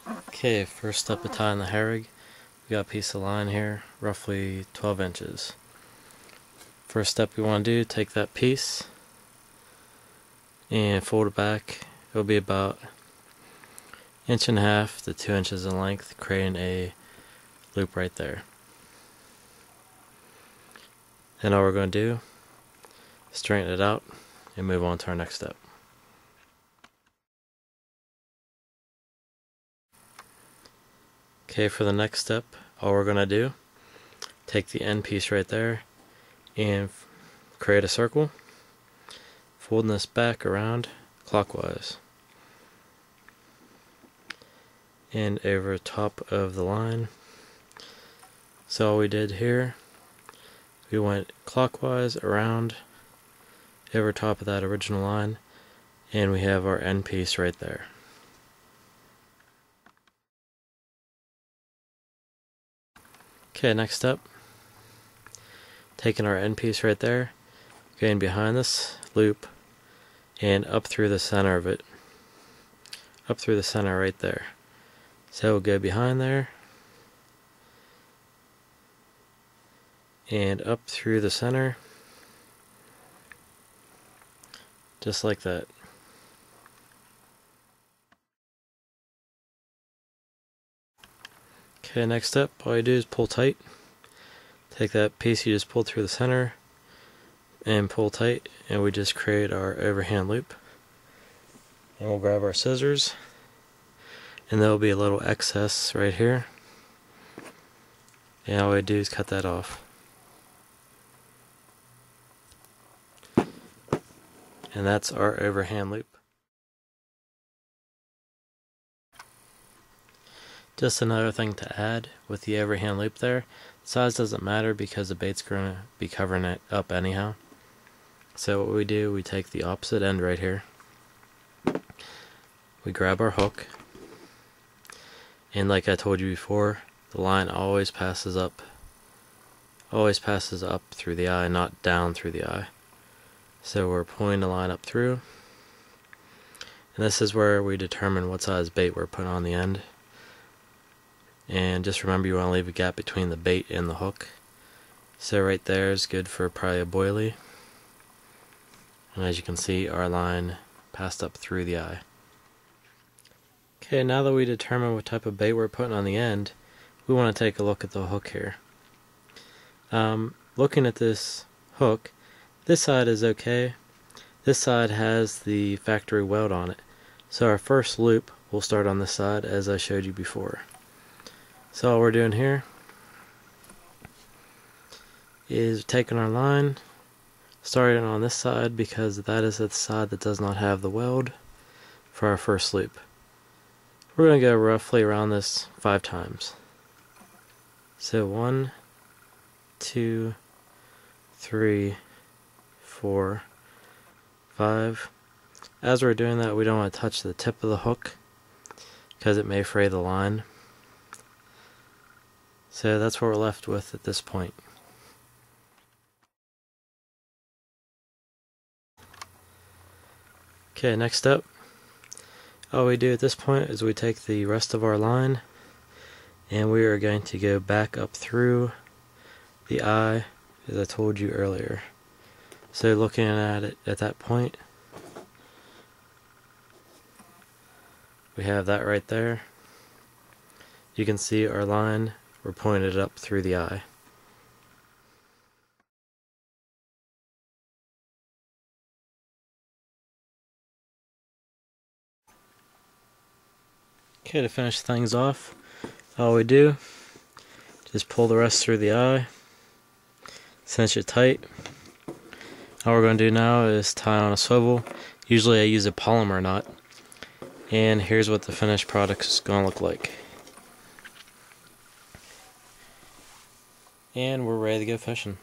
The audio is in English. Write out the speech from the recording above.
Okay, first step of tying the hair rig. We got a piece of line here, roughly 12 inches. First step we want to do, take that piece and fold it back. It'll be about 1.5 to 2 inches in length, creating a loop right there. Then all we're going to do is straighten it out and move on to our next step. Okay, for the next step, all we're going to do, take the end piece right there and create a circle, folding this back around clockwise and over top of the line. So all we did here, we went clockwise around over top of that original line, and we have our end piece right there. Okay, next step, taking our end piece right there, going behind this loop and up through the center of it, up through the center right there. So we'll go behind there and up through the center, just like that. Okay, next step, all you do is pull tight. Take that piece you just pulled through the center and pull tight, and we just create our overhand loop. And we'll grab our scissors, and there'll be a little excess right here, and all we do is cut that off. And that's our overhand loop. Just another thing to add with the overhand loop there, size doesn't matter because the bait's going to be covering it up anyhow. So what we do, we take the opposite end right here, we grab our hook, and like I told you before, the line always passes up through the eye, not down through the eye. So we're pulling the line up through, and this is where we determine what size bait we're putting on the end. And just remember, you want to leave a gap between the bait and the hook. So right there is good for probably a boilie. And as you can see, our line passed up through the eye. Okay, now that we determine what type of bait we're putting on the end, we want to take a look at the hook here. Looking at this hook, this side is okay. This side has the factory weld on it. So our first loop will start on this side, as I showed you before. So all we're doing here is taking our line, starting on this side because that is the side that does not have the weld for our first loop. We're going to go roughly around this 5 times. So 1, 2, 3, 4, 5. As we're doing that, we don't want to touch the tip of the hook because it may fray the line. So that's what we're left with at this point. Okay, next up, all we do at this point is we take the rest of our line and we are going to go back up through the eye, as I told you earlier. So looking at it at that point, we have that right there. You can see our line, we're pointed up through the eye. Okay, to finish things off, all we do, just pull the rest through the eye, cinch it tight. All we're going to do now is tie on a swivel. Usually I use a polymer knot. And here's what the finished product is going to look like. And we're ready to go fishing.